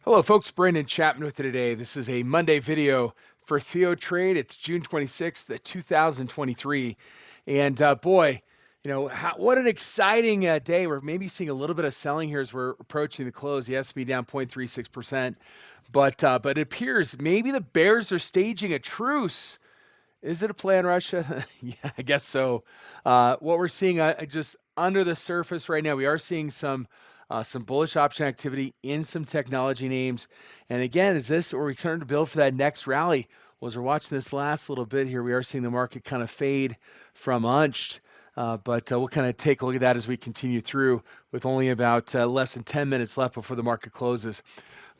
Hello folks, Brandon Chapman with you today. This is a Monday video for TheoTrade. It's June 26th, 2023. And boy, what an exciting day. We're maybe seeing a little bit of selling here as we're approaching the close. The S&P down 0.36%. But it appears maybe the bears are staging a truce. Is it a play on Russia? Yeah, I guess so. What we're seeing just under the surface right now, we are seeing some bullish option activity in some technology names. And again, are we starting to build for that next rally? Well, as we're watching this last little bit here, we are seeing the market kind of fade from unched. But we'll kind of take a look at that as we continue through with only about less than 10 minutes left before the market closes.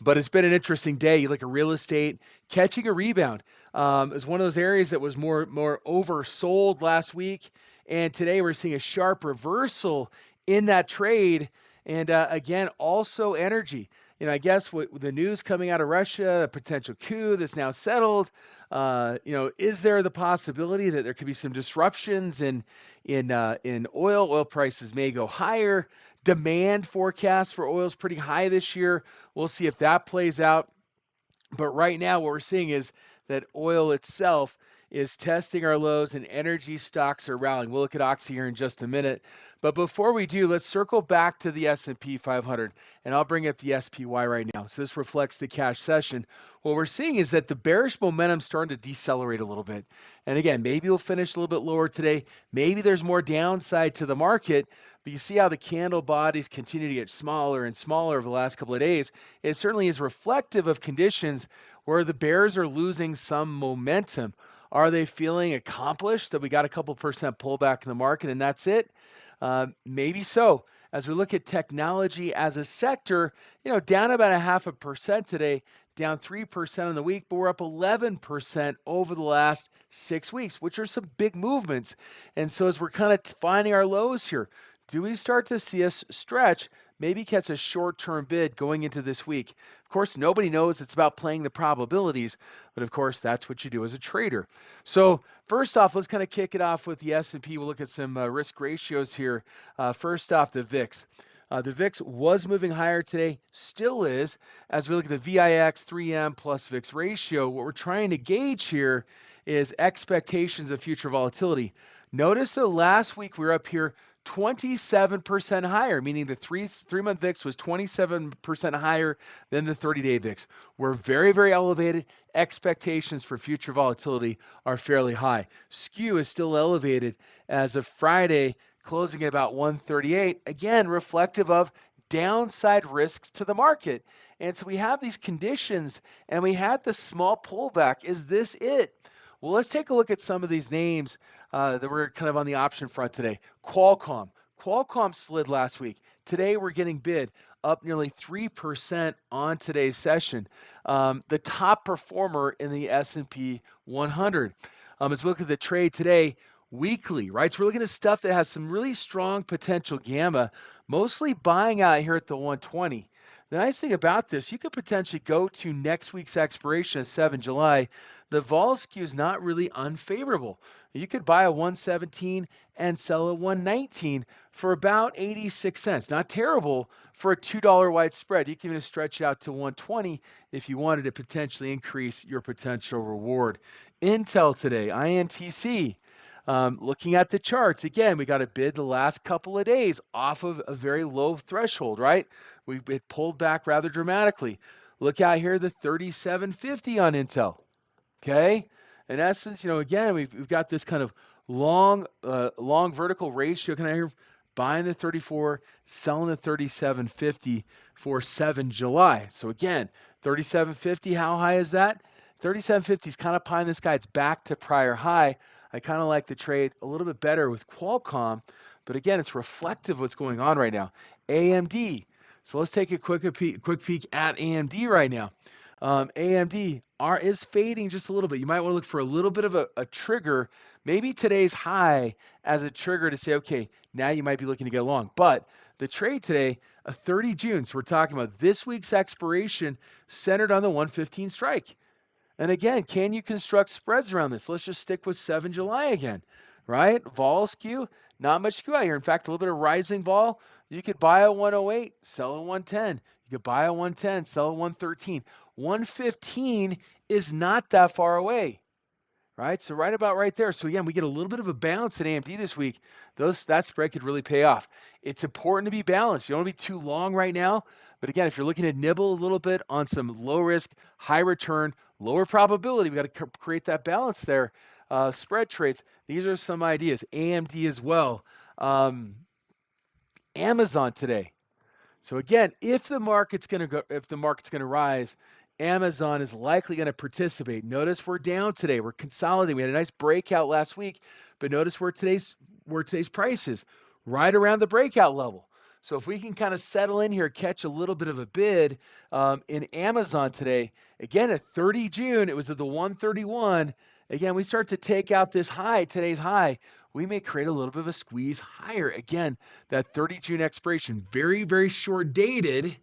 But it's been an interesting day. You look at real estate catching a rebound. It's one of those areas that was more oversold last week. And today we're seeing a sharp reversal in that trade. And again, also energy. I guess with the news coming out of Russia, a potential coup that's now settled, is there the possibility that there could be some disruptions in oil? Oil prices may go higher. Demand forecast for oil is pretty high this year. We'll see if that plays out. But right now, what we're seeing is that oil itself is testing our lows and energy stocks are rallying. We'll look at Oxy here in just a minute. But before we do, let's circle back to the S&P 500, and I'll bring up the SPY right now. So this reflects the cash session. What we're seeing is that the bearish momentum is starting to decelerate a little bit. And again, maybe we'll finish a little bit lower today. Maybe there's more downside to the market, but you see how the candle bodies continue to get smaller and smaller over the last couple of days. It certainly is reflective of conditions where the bears are losing some momentum. Are they feeling accomplished that we got a couple percent pullback in the market and that's it? Maybe so. As we look at technology as a sector, down about 0.5% today, down 3% on the week, but we're up 11% over the last 6 weeks, which are some big movements. And so as we're kind of finding our lows here, do we start to see us stretch, maybe catch a short-term bid going into this week? Of course, nobody knows. It's about playing the probabilities, but of course, that's what you do as a trader. So first off, let's kind of kick it off with the S&P. We'll look at some risk ratios here. First off, the VIX. The VIX was moving higher today, still is. As we look at the VIX 3M plus VIX ratio, what we're trying to gauge here is expectations of future volatility. Notice that last week we were up here 27% higher, meaning the three-month VIX was 27% higher than the 30-day VIX. We're very, very elevated. Expectations for future volatility are fairly high. Skew is still elevated as of Friday, closing at about 138, again, reflective of downside risks to the market. And so we have these conditions, and we had the small pullback. Is this it? Well, let's take a look at some of these names that were kind of on the option front today. Qualcomm. Qualcomm slid last week. Today, we're getting bid up nearly 3% on today's session. The top performer in the S&P 100. As we look at the trade today, weekly, right? So we're looking at stuff that has some really strong potential gamma, mostly buying out here at the 120. The nice thing about this, you could potentially go to next week's expiration of 7 July. The vol skew is not really unfavorable. You could buy a 117 and sell a 119 for about 86 cents. Not terrible for a $2 wide spread. You can even stretch it out to 120 if you wanted to potentially increase your potential reward. Intel today, INTC. Looking at the charts, again, we got a bid the last couple of days off of a very low threshold, right? It pulled back rather dramatically. Look out here, the 3750 on Intel. Okay, in essence, again, we've got this kind of long vertical ratio. Kind of here, buying the 34, selling the 3750 for 7 July. So again, 3750, how high is that? 3750 is kind of pie in the sky. It's back to prior high. I kind of like the trade a little bit better with Qualcomm, but again, it's reflective of what's going on right now. AMD. So let's take a quick peek at AMD right now. AMD is fading just a little bit. You might want to look for a little bit of a trigger, maybe today's high as a trigger to say, okay, now you might be looking to get long. But the trade today, a 30 June, so we're talking about this week's expiration centered on the 115 strike. And again, can you construct spreads around this? Let's just stick with 7 July again, right? Vol skew, not much skew out here. In fact, a little bit of rising vol. You could buy a 108, sell a 110. You could buy a 110, sell a 113. 115 is not that far away, right? So right about right there. So again, we get a little bit of a bounce at AMD this week. That spread could really pay off. It's important to be balanced. You don't want to be too long right now. But again, if you're looking to nibble a little bit on some low risk, high return, lower probability, we got to create that balance there. Spread trades. These are some ideas. AMD as well. Amazon today. So again, if the market's going to rise, Amazon is likely going to participate. Notice we're down today. We're consolidating. We had a nice breakout last week, but notice where today's price is, right around the breakout level. So if we can kind of settle in here, catch a little bit of a bid in Amazon today, again at 30 June, it was at the 131. Again, we start to take out this high, today's high, we may create a little bit of a squeeze higher. Again, that 30 June expiration, very, very short dated,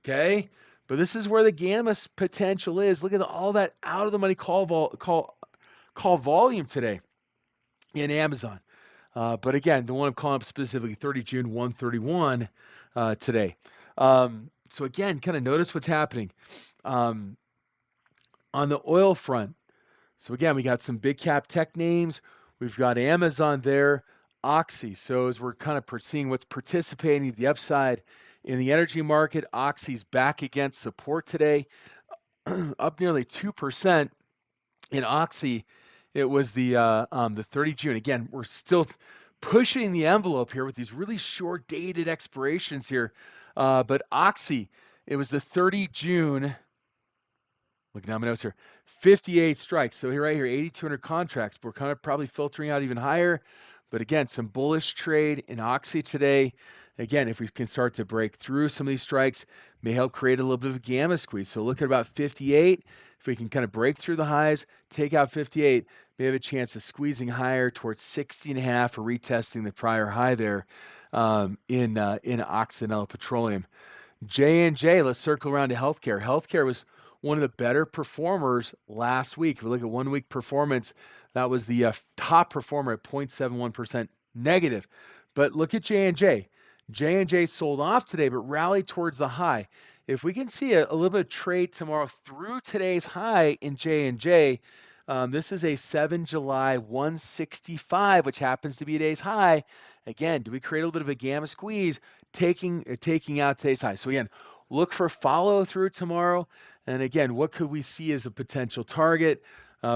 okay? But this is where the gamma potential is. Look at all that out of the money call volume today in Amazon. But again, the one I'm calling up specifically, 30 June, 131 today. So again, kind of notice what's happening on the oil front. So again, we got some big cap tech names. We've got Amazon there, Oxy. So as we're kind of seeing what's participating the upside in the energy market, Oxy's back against support today, up nearly 2% in Oxy. It was the 30 June. Again, we're still pushing the envelope here with these really short dated expirations here. But Oxy, it was the 30 June. Looking at my notes here, 58 strikes. So here, right here, 8,200 contracts. We're kind of probably filtering out even higher. But again, some bullish trade in Oxy today. Again, if we can start to break through some of these strikes, may help create a little bit of a gamma squeeze. So look at about 58. If we can kind of break through the highs, take out 58, may have a chance of squeezing higher towards 60.5 or retesting the prior high there in Occidental Petroleum. J&J, let's circle around to healthcare. Healthcare was one of the better performers last week. If we look at 1 week performance, that was the top performer at 0.71% negative. But look at J&J. J&J sold off today, but rallied towards the high. If we can see a little bit of trade tomorrow through today's high in J&J, this is a 7 July 165, which happens to be today's high. Again, do we create a little bit of a gamma squeeze taking out today's high? So again, look for follow through tomorrow. And again, what could we see as a potential target?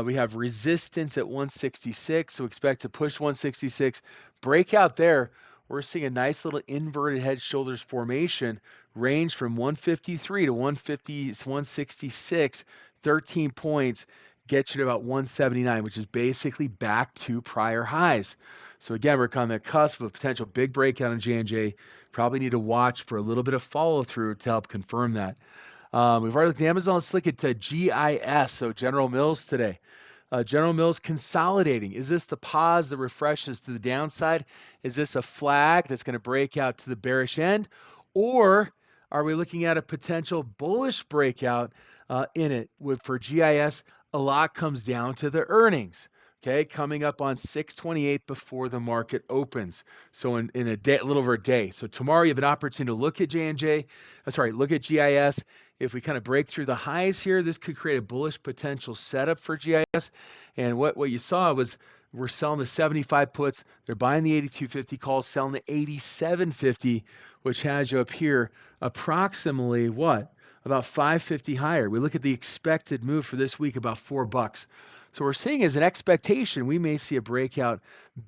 We have resistance at 166, so expect to push 166. Breakout there, we're seeing a nice little inverted head shoulders formation, range from 153 to 166, 13 points, gets you to about 179, which is basically back to prior highs. So again, we're on the cusp of a potential big breakout in J&J. Probably need to watch for a little bit of follow through to help confirm that. We've already looked at Amazon. Let's look at GIS, so General Mills today. General Mills consolidating. Is this the pause that refreshes to the downside? Is this a flag that's going to break out to the bearish end? Or are we looking at a potential bullish breakout in it? For GIS, a lot comes down to the earnings. Okay, coming up on 6/28 before the market opens. So in a day, a little over a day. So tomorrow you have an opportunity to look at look at GIS. If we kind of break through the highs here, this could create a bullish potential setup for GIS. And what you saw was we're selling the 75 puts. They're buying the 82.50 calls, selling the 87.50, which has you up here approximately what? About 5.50 higher. We look at the expected move for this week, about $4. So we're seeing as an expectation, we may see a breakout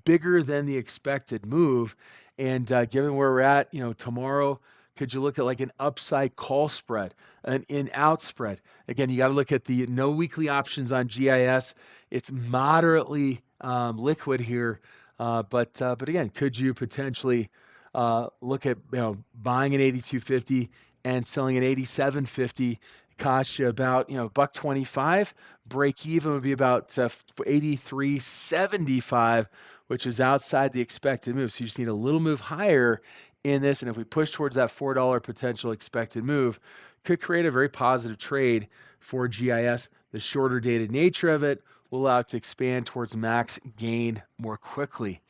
bigger than the expected move. And given where we're at, tomorrow, could you look at like an upside call spread, an in-out spread? Again, you got to look at the no weekly options on GIS. It's moderately liquid here, but again, could you potentially look at buying an 82.50 and selling an 87.50? Cost you about $1.25. Break even would be about 83.75, which is outside the expected move. So you just need a little move higher in this, and if we push towards that $4 potential expected move, could create a very positive trade for GIS. The shorter dated nature of it will allow it to expand towards max gain more quickly.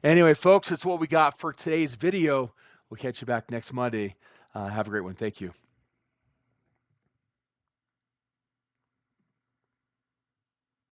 Anyway, folks, that's what we got for today's video. We'll catch you back next Monday. Have a great one. Thank you.